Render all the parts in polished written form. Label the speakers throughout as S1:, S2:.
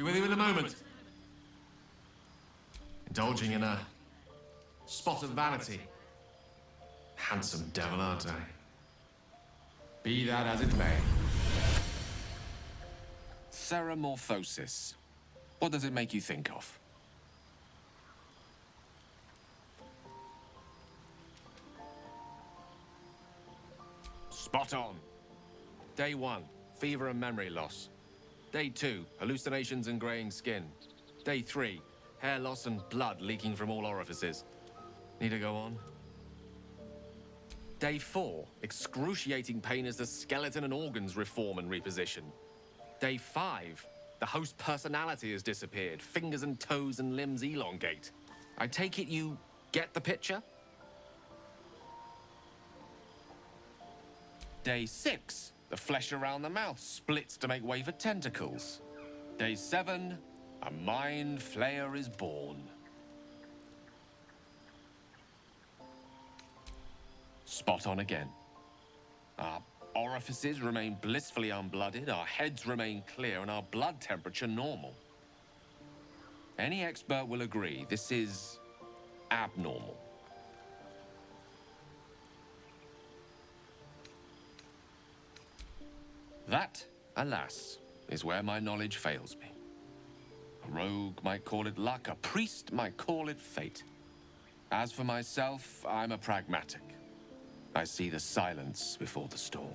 S1: Be with you in a moment. Indulging in a spot of vanity. Handsome devil, aren't I? Be that as it may.
S2: Ceramorphosis. What does it make you think of? Spot on. Day 1, fever and memory loss. Day 2, hallucinations and graying skin. Day 3, hair loss and blood leaking from all orifices. Need to go on? Day 4, excruciating pain as the skeleton and organs reform and reposition. Day 5, the host personality has disappeared. Fingers and toes and limbs elongate. I take it you get the picture? Day 6, the flesh around the mouth splits to make way for tentacles. Day 7, a mind flayer is born. Spot on again. Our orifices remain blissfully unblooded, our heads remain clear, and our blood temperature normal. Any expert will agree this is abnormal. That, alas, is where my knowledge fails me. A rogue might call it luck, a priest might call it fate. As for myself, I'm a pragmatic. I see the silence before the storm.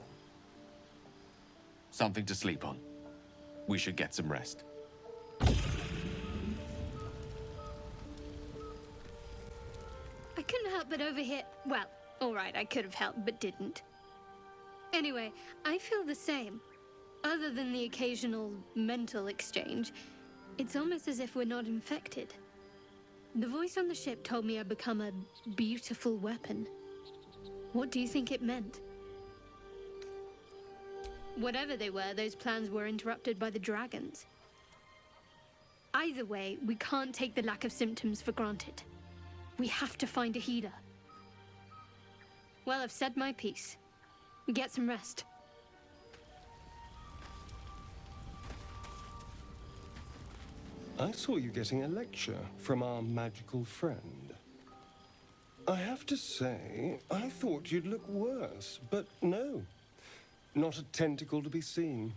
S2: Something to sleep on. We should get some rest.
S3: I couldn't help but overhear... Well, all right, I could have helped, but didn't. Anyway, I feel the same. Other than the occasional mental exchange, it's almost as if we're not infected. The voice on the ship told me I'd become a beautiful weapon. What do you think it meant? Whatever they were, those plans were interrupted by the dragons. Either way, we can't take the lack of symptoms for granted. We have to find a healer. Well, I've said my piece. Get some rest.
S4: I saw you getting a lecture from our magical friend. I have to say, I thought you'd look worse, but no. Not a tentacle to be seen.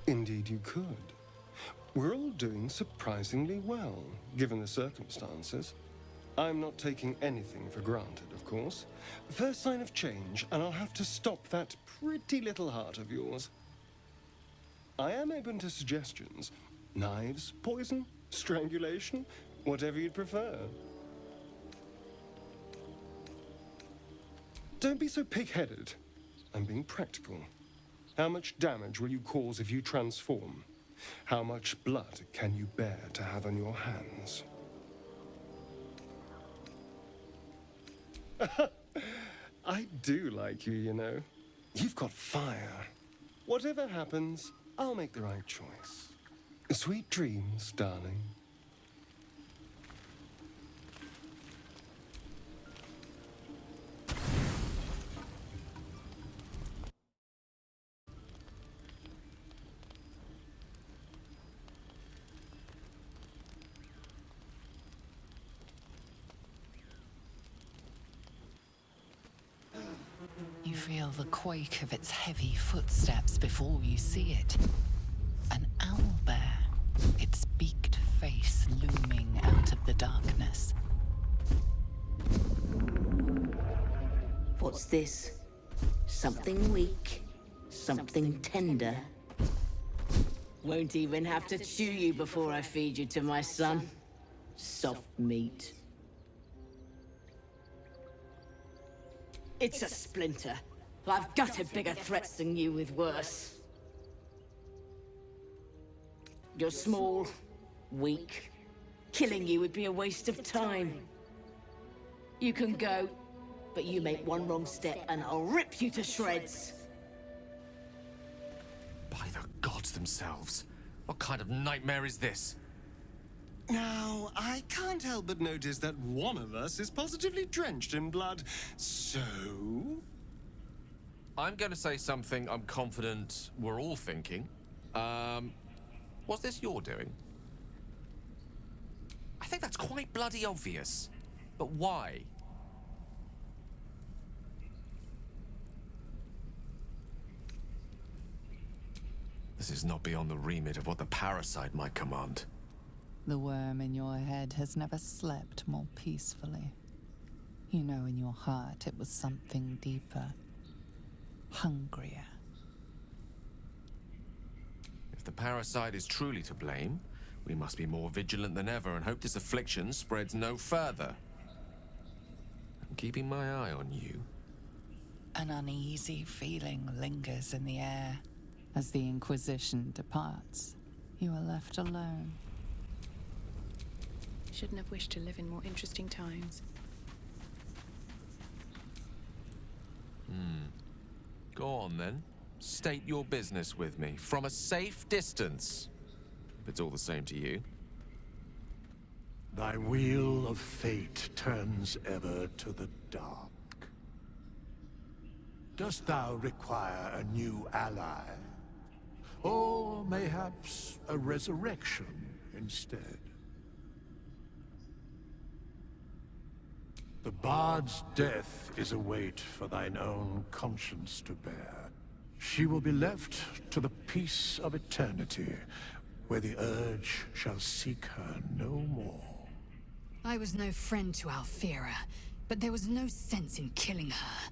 S4: Indeed you could. We're all doing surprisingly well, given the circumstances. I'm not taking anything for granted, of course. First sign of change, and I'll have to stop that pretty little heart of yours. I am open to suggestions. Knives, poison, strangulation, whatever you'd prefer. Don't be so pig-headed. I'm being practical. How much damage will you cause if you transform? How much blood can you bear to have on your hands? I do like you, you know. You've got fire. Whatever happens, I'll make the right choice. Sweet dreams, darling.
S5: You feel the quake of its heavy footsteps before you see it. An owlbear, its beaked face looming out of the darkness.
S6: What's this? Something weak, something tender. Won't even have to chew you before I feed you to my son. Soft meat. It's a splinter. I've gutted bigger threats than you with worse. You're small, weak. Killing you would be a waste of time. You can go, but you make one wrong step and I'll rip you to shreds.
S2: By the gods themselves, what kind of nightmare is this?
S4: Now, I can't help but notice that one of us is positively drenched in blood, so...
S2: I'm going to say something I'm confident we're all thinking. Was this your doing? I think that's quite bloody obvious. But why? This is not beyond the remit of what the parasite might command.
S5: The worm in your head has never slept more peacefully. You know in your heart it was something deeper, hungrier.
S2: If the parasite is truly to blame, we must be more vigilant than ever and hope this affliction spreads no further. I'm keeping my eye on you.
S5: An uneasy feeling lingers in the air. As the Inquisition departs, you are left alone.
S7: Shouldn't have wished to live in more interesting times.
S2: Go on then. State your business with me, from a safe distance. If it's all the same to you.
S8: Thy wheel of fate turns ever to the dark. Dost thou require a new ally? Or mayhaps a resurrection instead? The bard's death is a weight for thine own conscience to bear. She will be left to the peace of eternity, where the urge shall seek her no more.
S9: I was no friend to Alfira, but there was no sense in killing her.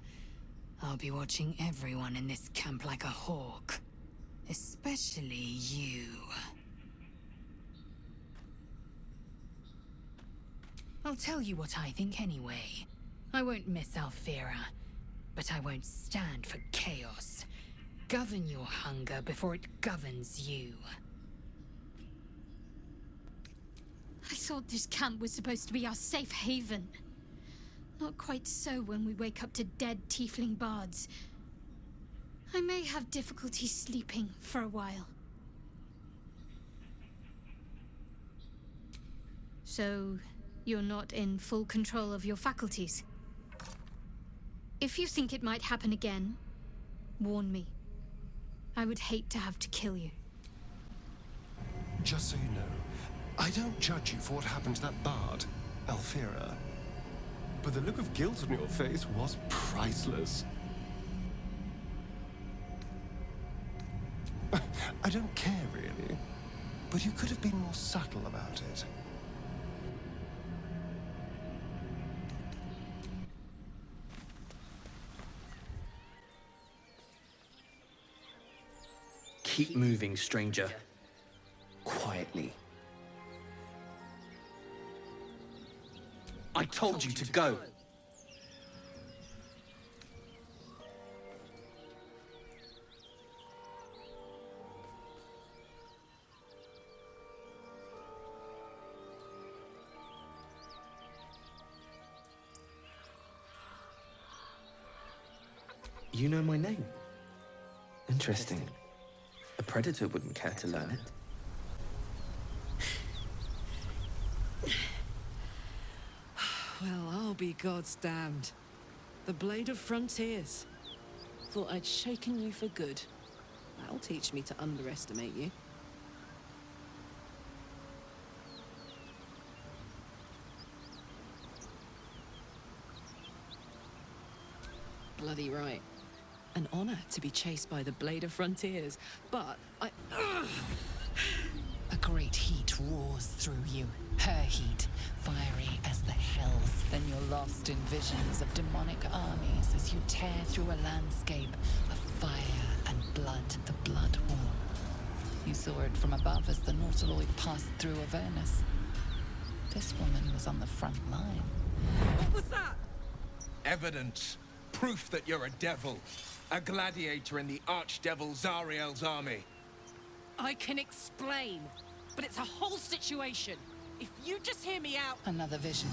S9: I'll be watching everyone in this camp like a hawk. Especially you. I'll tell you what I think anyway. I won't miss Alfira, but I won't stand for chaos. Govern your hunger before it governs you.
S3: I thought this camp was supposed to be our safe haven. Not quite so when we wake up to dead tiefling bards. I may have difficulty sleeping for a while. So, you're not in full control of your faculties? If you think it might happen again, warn me. I would hate to have to kill you.
S4: Just so you know, I don't judge you for what happened to that bard, Alfira. But the look of guilt on your face was priceless. I don't care, really. But you could have been more subtle about it.
S10: Keep moving, stranger. Quietly. I told you to go. You know my name? Interesting. A predator wouldn't care to learn it.
S11: Well, I'll be God's damned. The Blade of Frontiers. Thought I'd shaken you for good. That'll teach me to underestimate you. Bloody right. An honor to be chased by the Blade of Frontiers, but I...
S5: A great heat roars through you, her heat, fiery as the hells. Then you're lost in visions of demonic armies as you tear through a landscape of fire and blood, the Blood War. You saw it from above as the Nautiloid passed through Avernus. This woman was on the front line.
S11: What was that?
S12: Evidence. Proof that you're a devil. A gladiator in the archdevil Zariel's army.
S11: I can explain, but it's a whole situation. If you just hear me out...
S5: Another vision.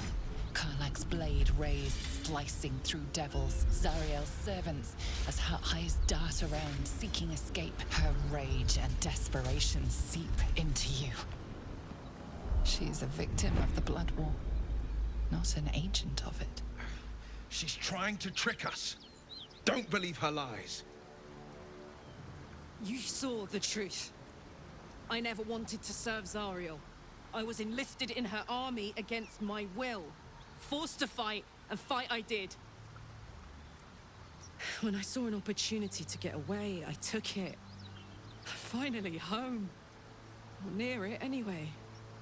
S5: Karlach's blade raised, slicing through devils, Zariel's servants, as her eyes dart around, seeking escape. Her rage and desperation seep into you. She's a victim of the Blood War, not an agent of it.
S12: She's trying to trick us. Don't believe her lies.
S11: You saw the truth. I never wanted to serve Zariel. I was enlisted in her army against my will. Forced to fight, and fight I did. When I saw an opportunity to get away, I took it. Finally home. Or near it, anyway.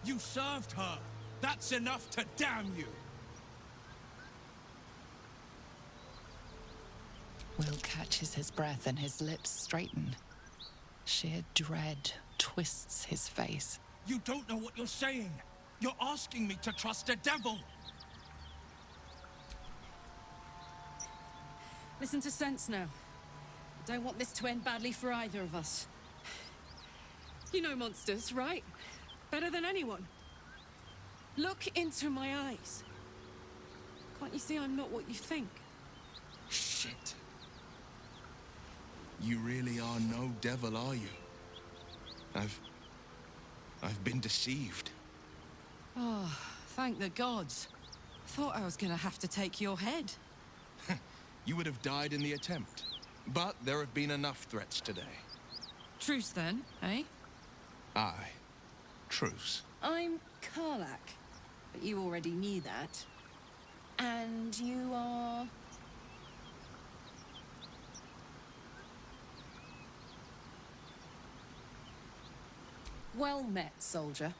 S12: You served her. That's enough to damn you.
S5: Will catches his breath and his lips straighten. Sheer dread twists his face.
S12: You don't know what you're saying. You're asking me to trust a devil.
S11: Listen to sense now. I don't want this to end badly for either of us. You know monsters, right? Better than anyone. Look into my eyes. Can't you see I'm not what you think?
S12: Shit. You really are no devil, are you? I've been deceived.
S11: Oh, thank the gods. Thought I was gonna have to take your head.
S12: You would have died in the attempt. But there have been enough threats today.
S11: Truce then, eh?
S12: Aye. Truce.
S11: I'm Karlak, but you already knew that. And you are... Well met, soldier.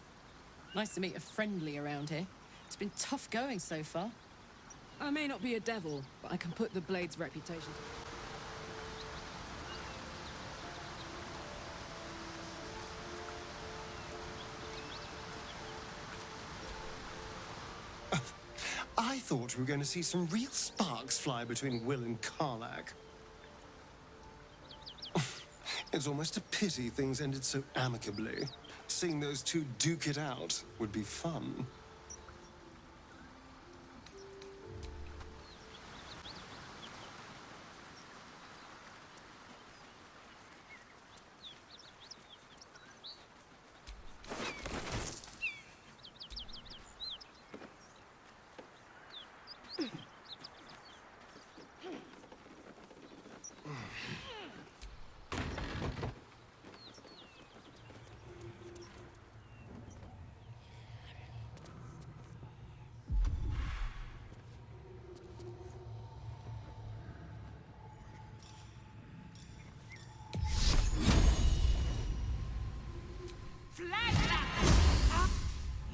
S11: Nice to meet a friendly around here. It's been tough going so far. I may not be a devil, but I can put the Blade's reputation.
S4: I thought we were going to see some real sparks fly between Will and Karlak. It's almost a pity things ended so amicably. Seeing those two duke it out would be fun.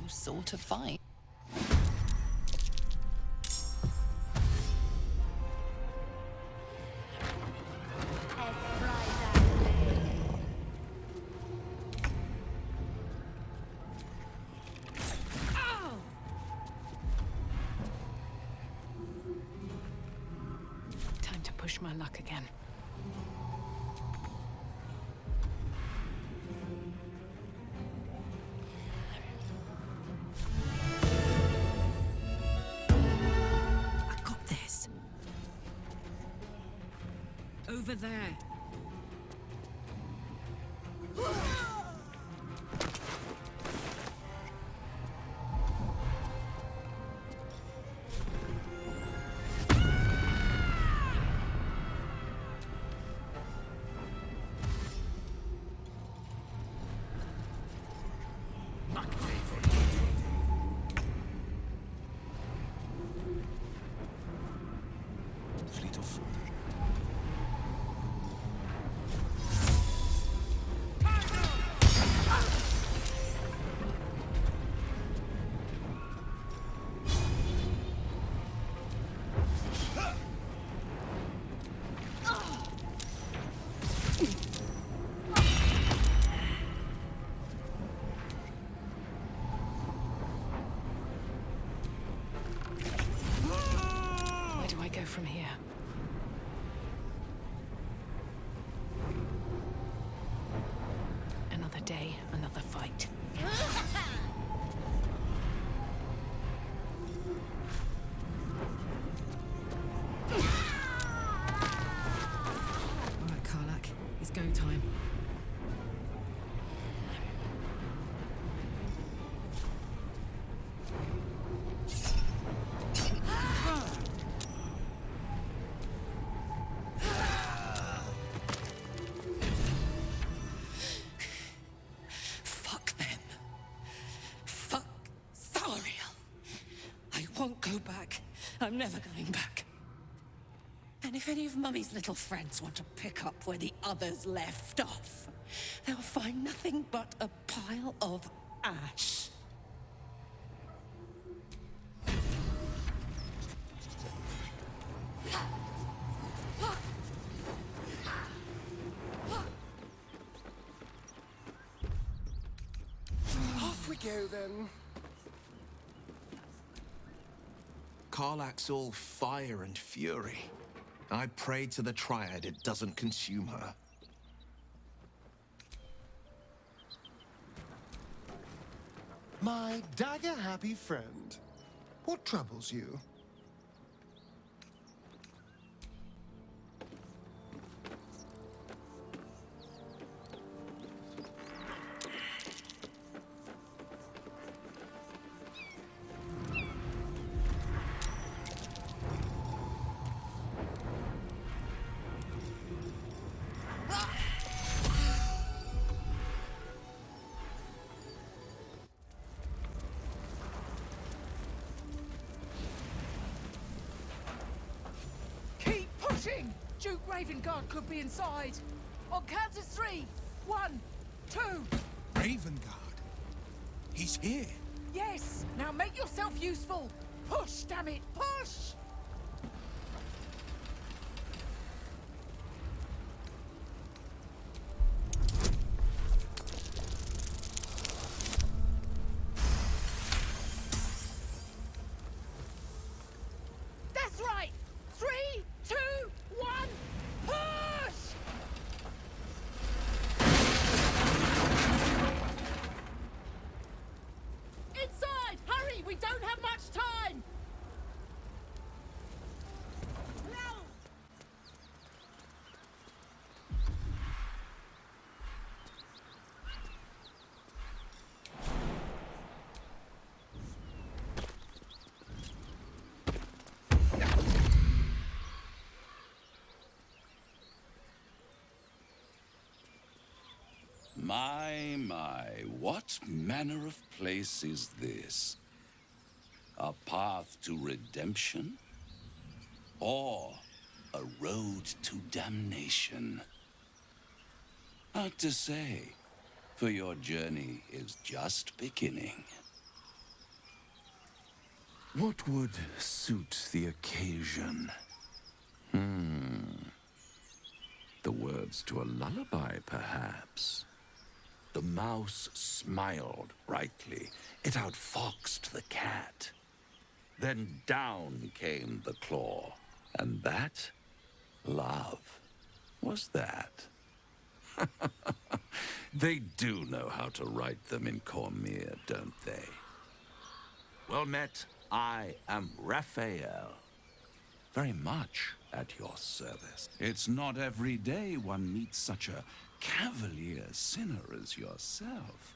S5: You sort of fight.
S11: Time to push my luck again. I got this. Over there.
S12: Fleet of foot.
S11: Where do I go from here? Another day, another fight. All right, Karlak, it's go time. back. I'm never going back. And if any of Mummy's little friends want to pick up where the others left off, they'll find nothing but a pile of ash.
S4: Off we go, then.
S12: Karlach's all fire and fury. I pray to the Triad it doesn't consume her.
S8: My dagger-happy friend, what troubles you?
S13: Duke Ravengard could be inside. On count of 3. 1, 2.
S12: Ravengard? He's here.
S13: Yes. Now make yourself useful. Push, damn it, push! That's right. 3, 2, 1, push! Inside! Hurry! We don't have much time!
S14: My, what manner of place is this? A path to redemption? Or a road to damnation? Hard to say, for your journey is just beginning.
S15: What would suit the occasion? The words to a lullaby, perhaps. The mouse smiled brightly. It outfoxed the cat. Then down came the claw. And that, love, was that. They do know how to write them in Cormier, don't they? Well met, I am Raphael. Very much at your service. It's not every day one meets such a cavalier sinner as yourself.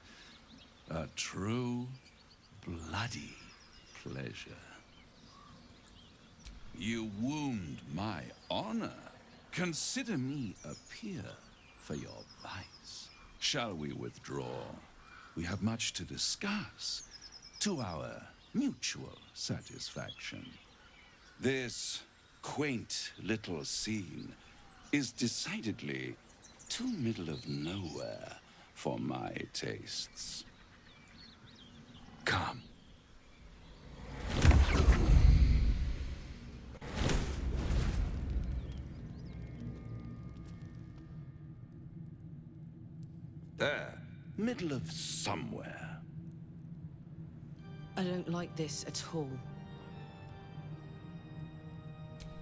S15: A true, bloody pleasure. You wound my honor. Consider me a peer for your vice. Shall we withdraw? We have much to discuss, to our mutual satisfaction. This quaint little scene is decidedly too middle of nowhere for my tastes. Come. There, middle of somewhere.
S11: I don't like this at all.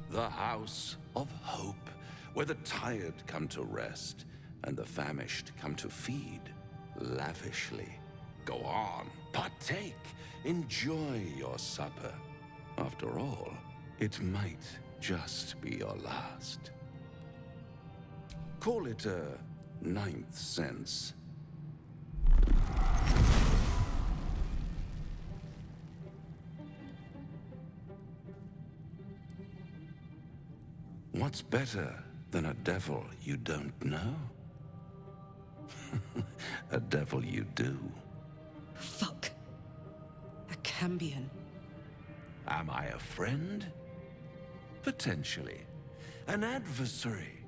S15: The house of hope, where the tired come to rest and the famished come to feed lavishly. Go on, partake, enjoy your supper. After all, it might just be your last. Call it a ninth sense. What's better than a devil you don't know? A devil you do.
S11: Fuck. A Cambion.
S14: Am I a friend? Potentially. An adversary?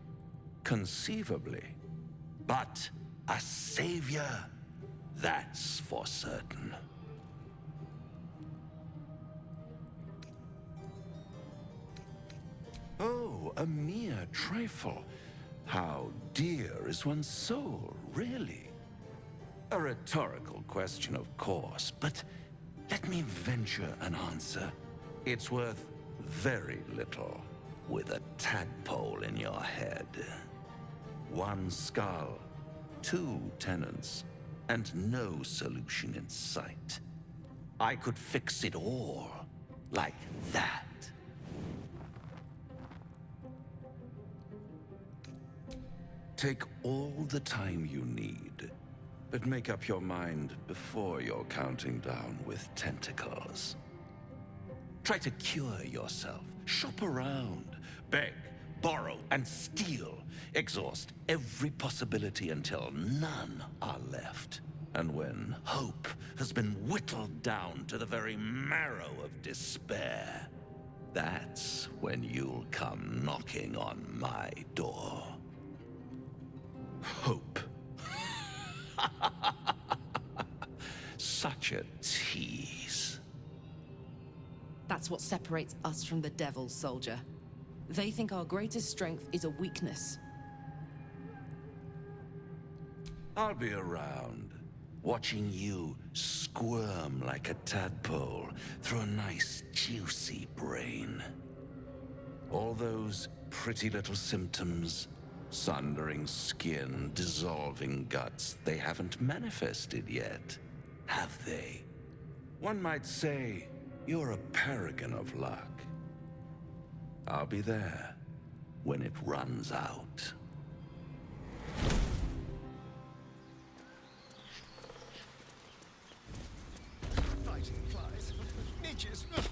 S14: Conceivably. But a savior? That's for certain. Oh, a mere trifle. How dear is one's soul, really? A rhetorical question, of course, but let me venture an answer. It's worth very little with a tadpole in your head. One skull, two tenants, and no solution in sight. I could fix it all like that. Take all the time you need, but make up your mind before you're counting down with tentacles. Try to cure yourself, shop around, beg, borrow, and steal. Exhaust every possibility until none are left. And when hope has been whittled down to the very marrow of despair, that's when you'll come knocking on my door. Hope. Such a tease.
S11: That's what separates us from the devils, soldier. They think our greatest strength is a weakness.
S14: I'll be around, watching you squirm like a tadpole through a nice, juicy brain. All those pretty little symptoms, sundering skin, dissolving guts, they haven't manifested yet, have they? One might say you're a paragon of luck. I'll be there when it runs out.
S4: Fighting flies. Midges. Ugh.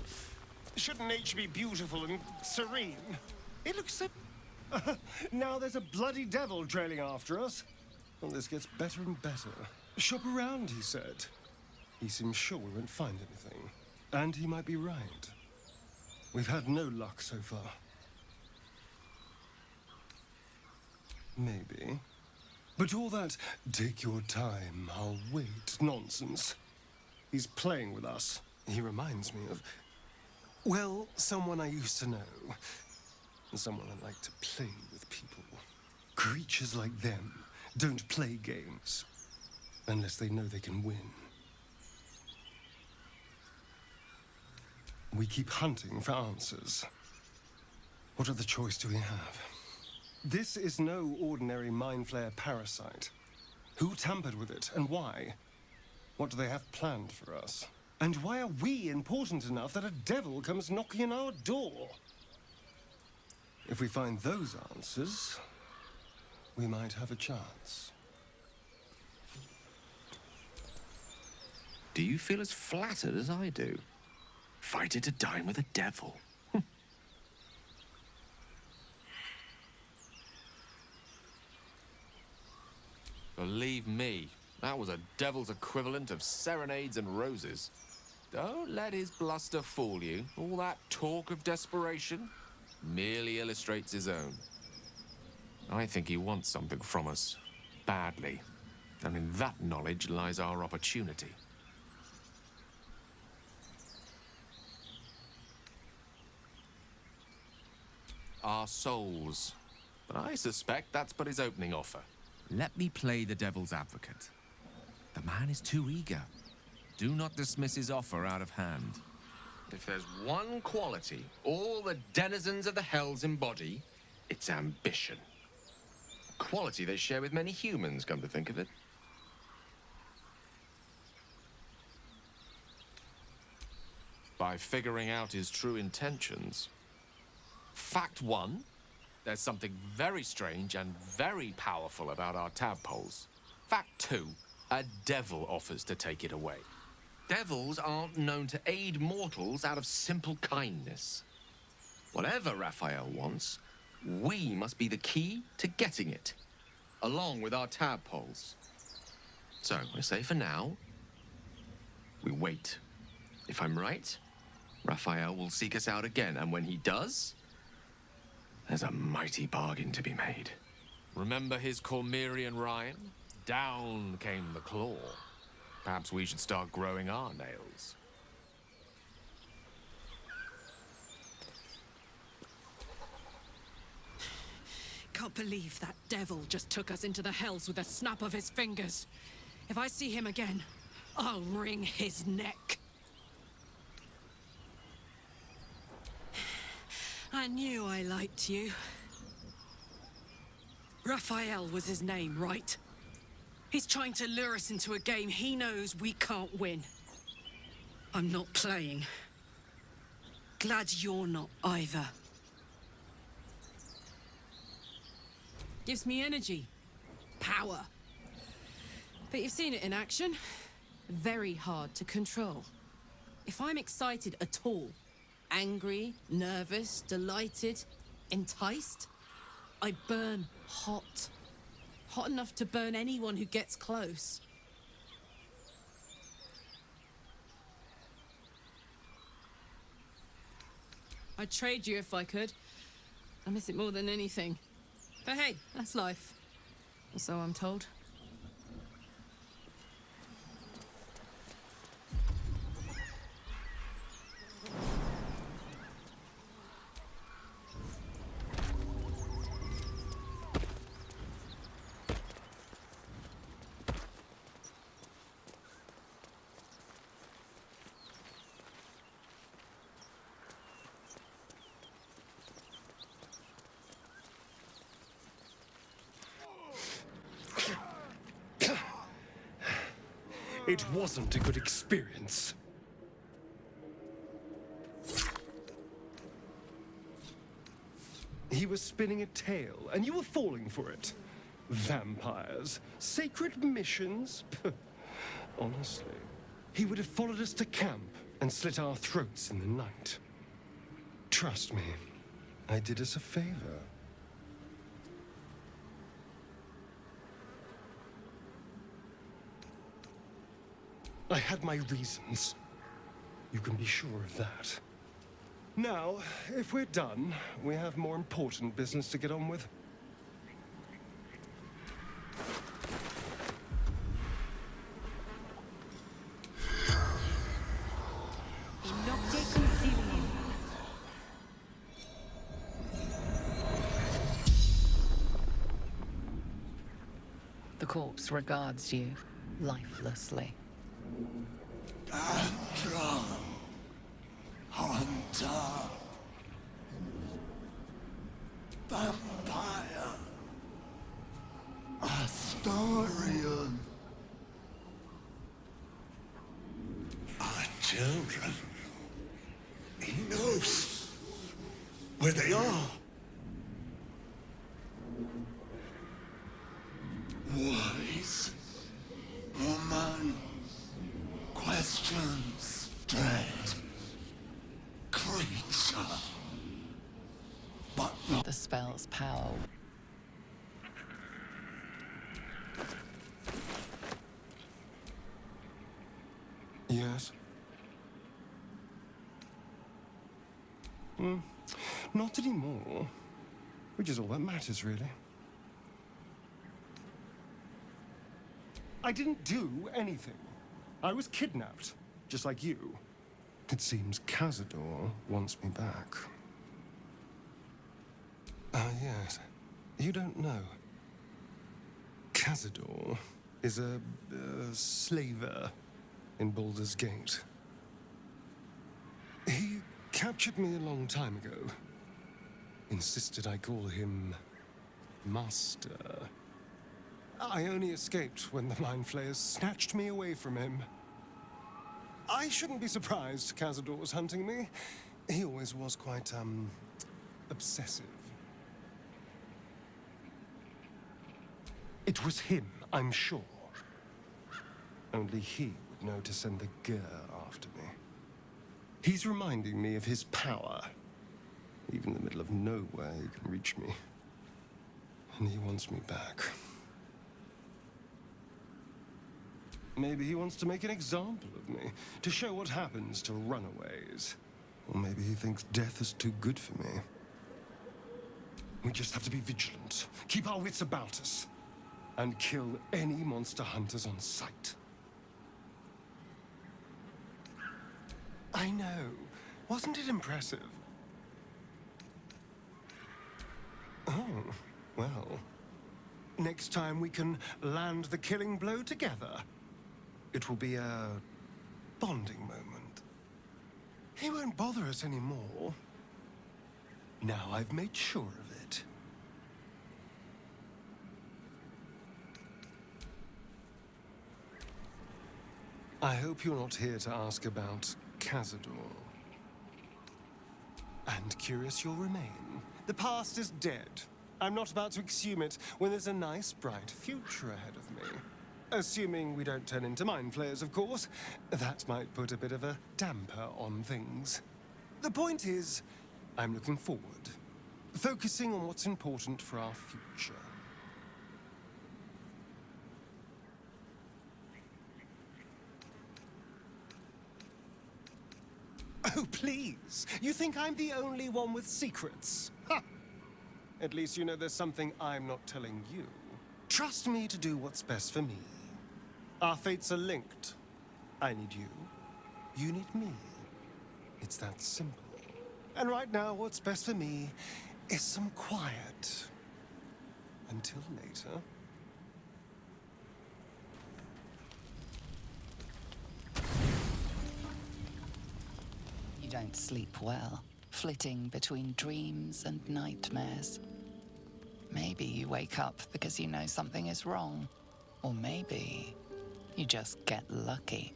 S4: Shouldn't nature be beautiful and serene? It looks so... now there's a bloody devil trailing after us. Well, this gets better and better. Shop around, he said. He seems sure we won't find anything. And he might be right. We've had no luck so far. Maybe. But all that, take your time, I'll wait nonsense. He's playing with us. He reminds me of, well, someone I used to know. Someone that liked to play with people. Creatures like them don't play games unless they know they can win. We keep hunting for answers. What other choice do we have? This is no ordinary mind flare parasite. Who tampered with it and why? What do they have planned for us? And why are we important enough that a devil comes knocking on our door? If we find those answers, we might have a chance.
S2: Do you feel as flattered as I do? Fighting to dine with a devil.
S1: Believe me, that was a devil's equivalent of serenades and roses. Don't let his bluster fool you. All that talk of desperation merely illustrates his own. I think he wants something from us, badly. And in that knowledge lies our opportunity. Our souls. But I suspect that's but his opening offer.
S16: Let me play the devil's advocate. The man is too eager. Do not dismiss his offer out of hand.
S1: If there's one quality all the denizens of the hells embody, it's ambition. A quality they share with many humans, come to think of it. By figuring out his true intentions. Fact one, there's something very strange and very powerful about our tadpoles. Fact two, a devil offers to take it away. Devils aren't known to aid mortals out of simple kindness. Whatever Raphael wants, we must be the key to getting it, along with our tadpoles. So, I say for now, we wait. If I'm right,
S2: Raphael will seek us out again, and when he does, there's a mighty bargain to be made.
S1: Remember his Cormyrean rhyme? Down came the claw. Perhaps we should start growing our nails.
S11: Can't believe that devil just took us into the hells with a snap of his fingers. If I see him again, I'll wring his neck. I knew I liked you. Raphael was his name, right? He's trying to lure us into a game he knows we can't win. I'm not playing. Glad you're not either. Gives me energy. Power. But you've seen it in action. Very hard to control. If I'm excited at all, angry, nervous, delighted, enticed, I burn hot. Hot enough to burn anyone who gets close. I'd trade you if I could. I miss it more than anything. But hey, that's life. Or so I'm told.
S4: It wasn't a good experience. He was spinning a tale, and you were falling for it. Vampires, sacred missions. Honestly, he would have followed us to camp and slit our throats in the night. Trust me, I did us a favor. I had my reasons. You can be sure of that. Now, if we're done, we have more important business to get on with.
S5: The corpse regards you lifelessly.
S17: Hunter. Vampire. Astarian. Our children. He knows where they are. Wise woman. Questions. Dread. Creature. But
S5: The spell's power.
S4: Yes? Not anymore. Which is all that matters, really. I didn't do anything. I was kidnapped, just like you. It seems Cazador wants me back. Ah, yes. You don't know. Cazador is a slaver in Baldur's Gate. He captured me a long time ago. Insisted I call him Master. I only escaped when the Mind Flayers snatched me away from him. I shouldn't be surprised Cazador was hunting me. He always was quite, obsessive. It was him, I'm sure. Only he would know to send the Gur after me. He's reminding me of his power. Even in the middle of nowhere, he can reach me. And he wants me back. Maybe he wants to make an example of me, to show what happens to runaways. Or maybe he thinks death is too good for me. We just have to be vigilant, keep our wits about us, and kill any monster hunters on sight. I know. Wasn't it impressive? Oh, well. Next time we can land the killing blow together. It will be a bonding moment. He won't bother us anymore. Now I've made sure of it. I hope you're not here to ask about Cazador. And curious you'll remain. The past is dead. I'm not about to exhume it when there's a nice, bright future ahead of me. Assuming we don't turn into mind flayers, of course. That might put a bit of a damper on things. The point is, I'm looking forward. Focusing on what's important for our future. Oh, please! You think I'm the only one with secrets? Ha! At least you know there's something I'm not telling you. Trust me to do what's best for me. Our fates are linked. I need you. You need me. It's that simple. And right now, what's best for me is some quiet. Until later.
S5: You don't sleep well, flitting between dreams and nightmares. Maybe you wake up because you know something is wrong. Or maybe you just get lucky.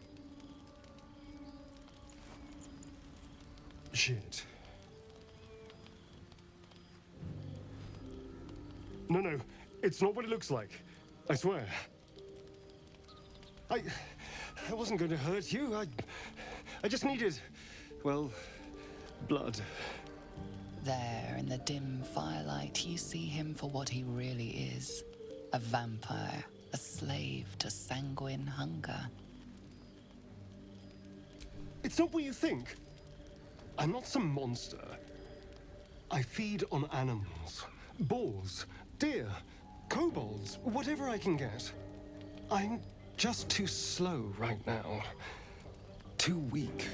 S4: Shit. No, it's not what it looks like. I swear. I wasn't going to hurt you. I just needed, well, blood.
S5: There, in the dim firelight, you see him for what he really is. A vampire, a slave to sanguine hunger.
S4: It's not what you think. I'm not some monster. I feed on animals. Boars, deer, kobolds, whatever I can get. I'm just too slow right now. Too weak.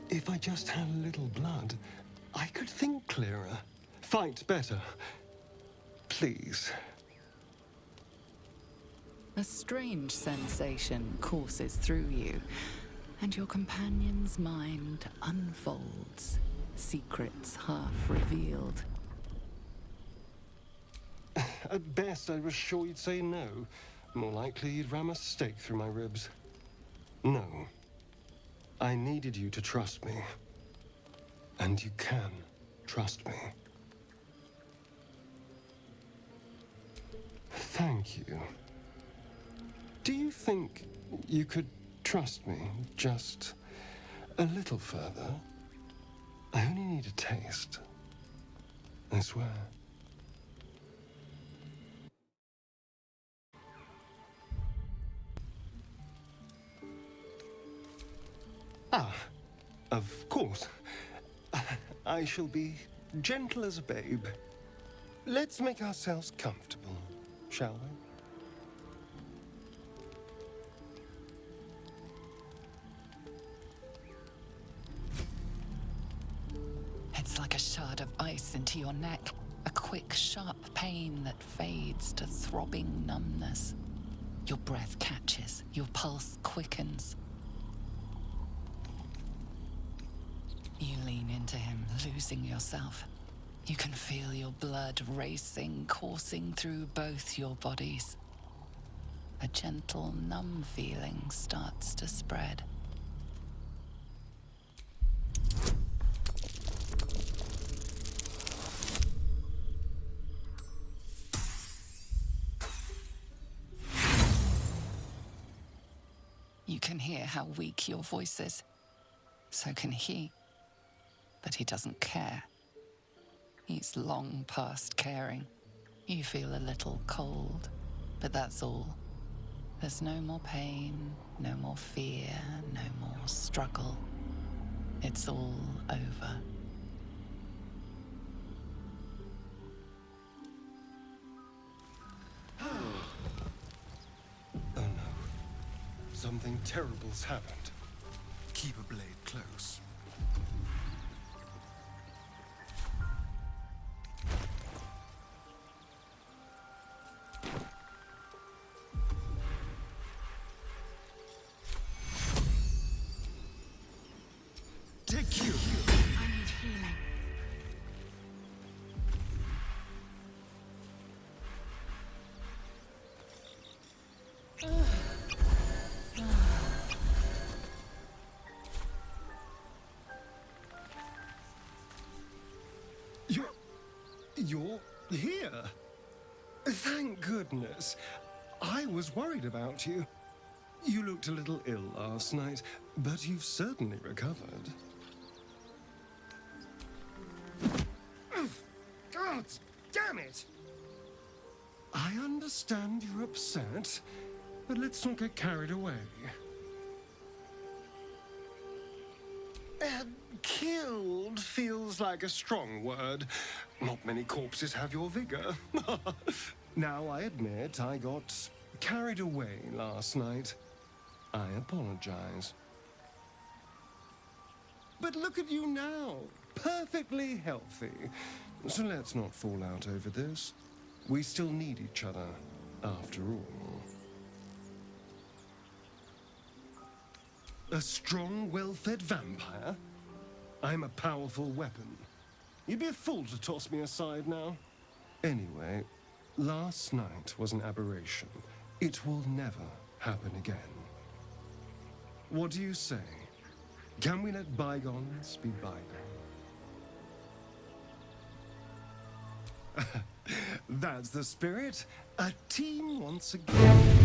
S4: If I just had a little blood, I could think clearer, fight better. Please.
S5: A strange sensation courses through you, and your companion's mind unfolds, secrets half revealed.
S4: At best, I was sure you'd say no. More likely, you'd ram a stake through my ribs. No. I needed you to trust me. And you can trust me. Thank you. Do you think you could trust me just a little further? I only need a taste. I swear. Ah, of course. I shall be gentle as a babe. Let's make ourselves comfortable, shall we?
S5: It's like a shard of ice into your neck, a quick, sharp pain that fades to throbbing numbness. Your breath catches, your pulse quickens. You lean into him, losing yourself. You can feel your blood racing, coursing through both your bodies. A gentle, numb feeling starts to spread. You can hear how weak your voice is. So can he. But he doesn't care. He's long past caring. You feel a little cold, but that's all. There's no more pain, no more fear, no more struggle. It's all over.
S4: Oh no. Something terrible's happened.
S18: Keep a blade close. Take you.
S9: I need healing.
S4: You're here? Thank goodness. I was worried about you. You looked a little ill last night, but you've certainly recovered. God damn it! I understand you're upset, but let's not get carried away. Killed feels like a strong word. Not many corpses have your vigor. Now, I admit I got carried away last night. I apologize. But look at you now, perfectly healthy. So let's not fall out over this. We still need each other, after all. A strong, well-fed vampire? I'm a powerful weapon. You'd be a fool to toss me aside now. Anyway, last night was an aberration. It will never happen again. What do you say? Can we let bygones be bygones? That's the spirit. A team once again.